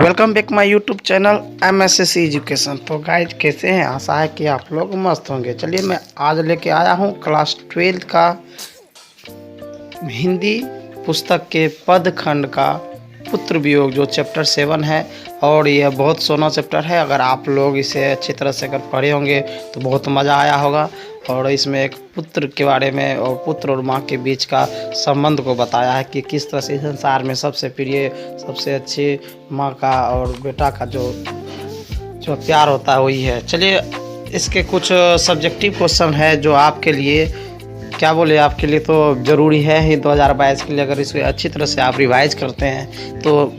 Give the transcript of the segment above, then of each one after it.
Welcome back my YouTube channel MSS education. तो guys कैसे हैं? आशा है कि आप लोग मस्त होंगे। चलिए मैं आज लेके आया हूँ क्लास 12 का हिंदी पुस्तक के पद खंड का पुत्र वियोग जो चैप्टर 7 है। और यह बहुत सोना चैप्टर है। अगर आप लोग इसे अच्छी तरह से अगर पढ़े होंगे तो बहुत मज़ा आया होगा। और इसमें एक पुत्र के बारे में और पुत्र और माँ के बीच का संबंध को बताया है कि किस तरह से संसार में सबसे प्रिय सबसे अच्छी माँ का और बेटा का जो प्यार होता है वही है। चलिए इसके कुछ सब्जेक्टिव क्वेश्चन है जो आपके लिए क्या बोले आपके लिए तो ज़रूरी है ही 2022 के लिए। अगर इसे अच्छी तरह से आप रिवाइज करते हैं तो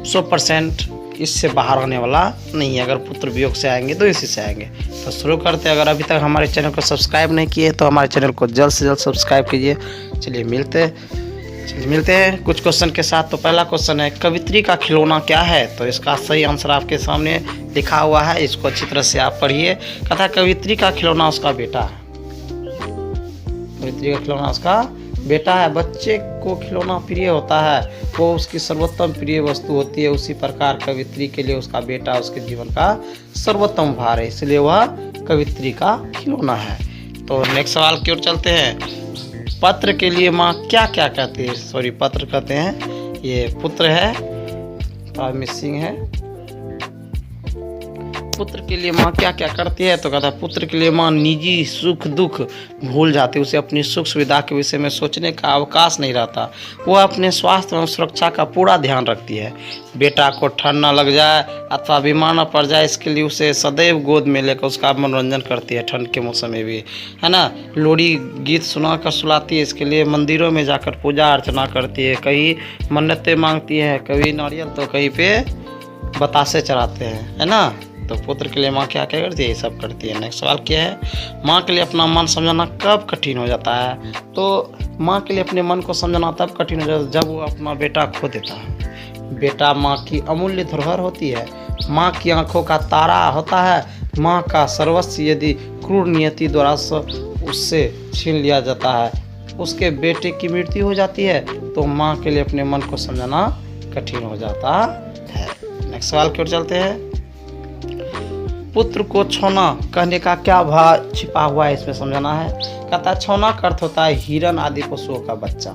100% इससे बाहर होने वाला नहीं है। अगर पुत्र वियोग से आएंगे तो इसी से आएंगे। तो शुरू करते हैं। अगर अभी तक हमारे चैनल को सब्सक्राइब नहीं किए तो हमारे चैनल को जल्द से जल्द सब्सक्राइब कीजिए। चलिए मिलते हैं कुछ क्वेश्चन के साथ। तो पहला क्वेश्चन है, कवित्री का खिलौना क्या है? तो इसका सही आंसर आपके सामने लिखा हुआ है, इसको अच्छी तरह से आप पढ़िए। कथा कवित्री का खिलौना उसका बेटा है। कवित्री का खिलौना उसका बेटा है। बच्चे को खिलौना प्रिय होता है, वो उसकी सर्वोत्तम प्रिय वस्तु होती है। उसी प्रकार कवित्री के लिए उसका बेटा उसके जीवन का सर्वोत्तम उपहार है, इसलिए वह कवित्री का खिलौना है। तो नेक्स्ट सवाल की ओर चलते हैं। पत्र के लिए माँ क्या क्या कहती है? सॉरी पत्र कहते हैं, ये पुत्र है, मिसिंग है। पुत्र के लिए माँ क्या क्या करती है? तो कहता है पुत्र के लिए माँ निजी सुख दुख भूल जाती है। उसे अपनी सुख सुविधा के विषय में सोचने का अवकाश नहीं रहता। वह अपने स्वास्थ्य एवं सुरक्षा का पूरा ध्यान रखती है। बेटा को ठंड न लग जाए अथवा बीमार न पड़ जाए इसके लिए उसे सदैव गोद में लेकर उसका मनोरंजन करती है। ठंड के मौसम में भी है ना, लोरी गीत सुलाती है। इसके लिए मंदिरों में जाकर पूजा अर्चना करती है। कहीं मन्नतें मांगती है, कभी नारियल तो कहीं पे बतासे चढ़ाते हैं, है ना। तो पुत्र के लिए माँ क्या क्या करती है? ये सब करती है। नेक्स्ट सवाल क्या है, माँ के लिए अपना मन समझाना कब कठिन हो जाता है? तो माँ के लिए अपने मन को समझाना तब कठिन हो जाता है जब वो अपना बेटा खो देता है। बेटा माँ की अमूल्य धरोहर होती है, माँ की आंखों का तारा होता है। माँ का सर्वस्व यदि क्रूर नियति द्वारा उससे छीन लिया जाता है, उसके बेटे की मृत्यु हो जाती है, तो माँ के लिए अपने मन को समझाना कठिन हो जाता है। नेक्स्ट सवाल की ओर चलते हैं। पुत्र को छौना कहने का क्या भाव छिपा हुआ है, इसमें समझाना है। कहता है छौना का अर्थ होता है हिरन आदि पशुओं का बच्चा।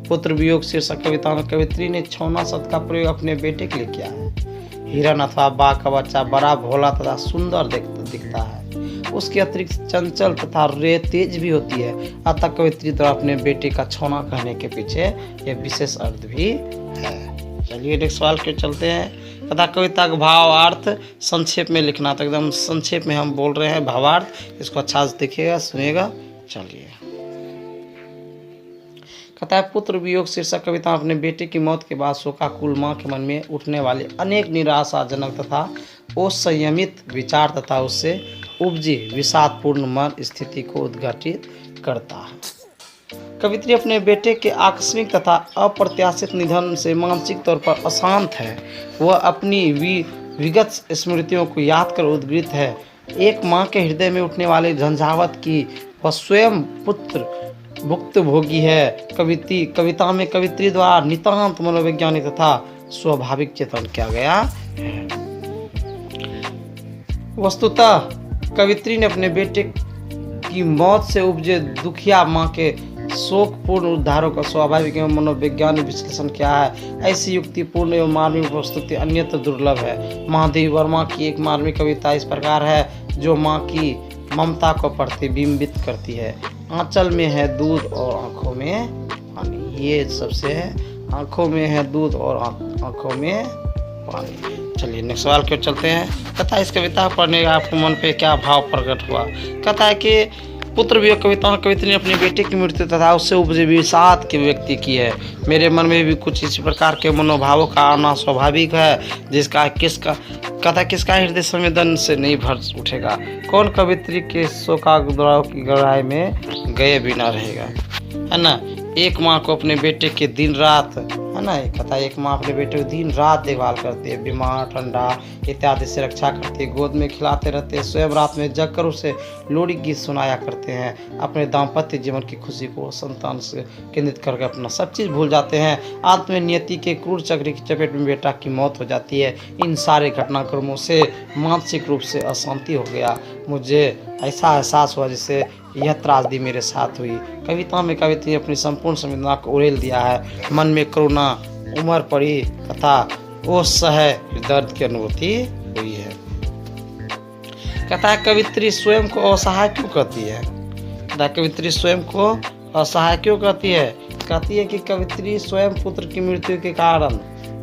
पुत्र वियोग शीर्षक कविता में कवित्री ने छौना शब्द का प्रयोग अपने बेटे के लिए किया है। हिरन अथवा बाघ का बच्चा बड़ा भोला तथा सुंदर दिखता है। उसके अतिरिक्त चंचल तथा तेज भी होती है। अतः कवित्री द्वारा अपने बेटे का छौना कहने के पीछे यह विशेष अर्थ भी है। चलिए नेक्स्ट सवाल के चलते हैं। तथा कविता का भावार्थ संक्षेप में लिखना। तो एकदम संक्षेप में हम बोल रहे हैं भावार्थ, इसको अच्छा से देखिएगा सुनिएगा। चलिए कहता है पुत्र वियोग शीर्षक कविता अपने बेटे की मौत के बाद शोकाकुल माँ के मन में उठने वाले अनेक निराशाजनक तथा असंयमित विचार तथा उससे उपजी विषादपूर्ण मन स्थिति को उद्घाटित करता है। कवित्री अपने बेटे के आकस्मिक तथा अप्रत्याशित निधन से मानसिक तौर पर अशांत है। वह अपनी विगत स्मृतियों को याद कर उद्ग्रीत है। एक माँ के हृदय में उठने वाले झंझावत की वह स्वयं पुत्र भुक्तभोगी है। कविता में कवित्री द्वारा नितांत मनोवैज्ञानिक तथा स्वाभाविक चित्रण किया गया है। वस्तुतः कवित्री ने अपने बेटे की मौत से उपजे दुखिया माँ के शोकपूर्ण उद्धारों का स्वाभाविक एवं मनोवैज्ञानिक विश्लेषण किया है। ऐसी युक्तिपूर्ण एवं मार्मिक प्रस्तुति अन्यत्र दुर्लभ है। महादेवी वर्मा की एक मार्मिक कविता इस प्रकार है जो माँ की ममता को प्रतिबिंबित करती है। आंचल में है दूध और आंखों में पानी। ये सबसे है, आंखों में है दूध और आंखों में पानी। चलिए नेक्स्ट सवाल की ओर चलते हैं। कहता है इस कविता को पढ़ने का आपके मन पे क्या भाव प्रकट हुआ? कहता है कि पुत्र वियोग कविता कवित्री ने अपने बेटे की मृत्यु तथा उससे उपजे विषाद की व्यक्ति की है। मेरे मन में भी कुछ इसी प्रकार के मनोभावों का आना स्वाभाविक है जिसका किसका हृदय संवेदन से नहीं भर उठेगा। कौन कवित्री के शोकाग्रह की गहराई में गए बिना रहेगा, है ना। एक माँ को अपने बेटे के दिन रात है ना। कहता है एक माँ अपने बेटे को दिन रात देखभाल करती है, बीमार ठंडा इत्यादि से रक्षा करती है, गोद में खिलाते रहते हैं, स्वयं रात में जग कर उसे लोरी गीत सुनाया करते हैं। अपने दाम्पत्य जीवन की खुशी को संतान से केंद्रित करके अपना सब चीज़ भूल जाते हैं। अंत में नियति के क्रूर चक्र की चपेट में बेटा की मौत हो जाती है। इन सारे घटनाक्रमों से मानसिक रूप से अशांति हो गया। मुझे ऐसा एहसास हुआ जैसे यह त्रासदी मेरे साथ हुई। कविता में कविता ने अपनी संपूर्ण संवेदना को उड़ेल दिया है। मन में करुणा उमड़ पड़ी तथा वो सह दर्द की अनुभूति हुई है। कहता है कवित्री स्वयं को असहाय क्यों कहती है? कहता है कवित्री स्वयं को असहाय क्यों कहती है? कहती है कि कवित्री स्वयं पुत्र की मृत्यु के कारण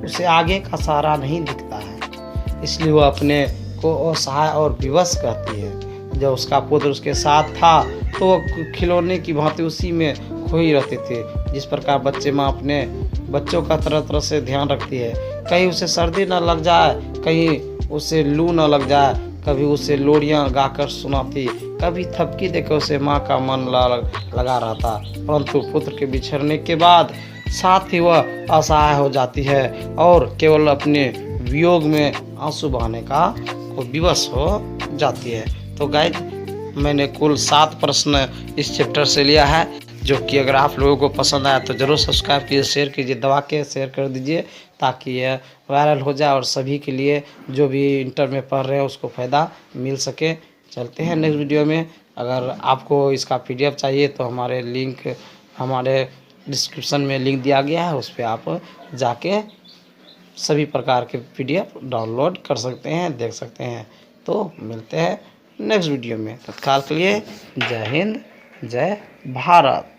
उसे आगे का सहारा नहीं दिखता है, इसलिए वह अपने को असहाय और विवश कहती है। जब उसका पुत्र उसके साथ था तो वह खिलौने की भांति उसी में खोई रहते थे। जिस प्रकार बच्चे माँ अपने बच्चों का तरह तरह से ध्यान रखती है, कहीं उसे सर्दी न लग जाए, कहीं उसे लू न लग जाए, कभी उसे लोरियां गाकर सुनाती, कभी थपकी देकर उसे माँ का मन लगा रहता। परंतु पुत्र के बिछड़ने के बाद साथ ही वह असहाय हो जाती है और केवल अपने वियोग में आंसू बहाने का को विवश हो जाती है। तो गाइस मैंने कुल 7 प्रश्न इस चैप्टर से लिया है, जो कि अगर आप लोगों को पसंद आया तो ज़रूर सब्सक्राइब कीजिए, शेयर कीजिए, दबा के शेयर कर दीजिए ताकि यह वायरल हो जाए और सभी के लिए जो भी इंटर में पढ़ रहे हैं उसको फ़ायदा मिल सके। चलते हैं नेक्स्ट वीडियो में। अगर आपको इसका PDF चाहिए तो हमारे डिस्क्रिप्शन में लिंक दिया गया है, उस पर आप जाके सभी प्रकार के PDF डाउनलोड कर सकते हैं, देख सकते हैं। तो मिलते हैं नेक्स्ट वीडियो में। तत्काल के लिए जय हिंद, जय भारत।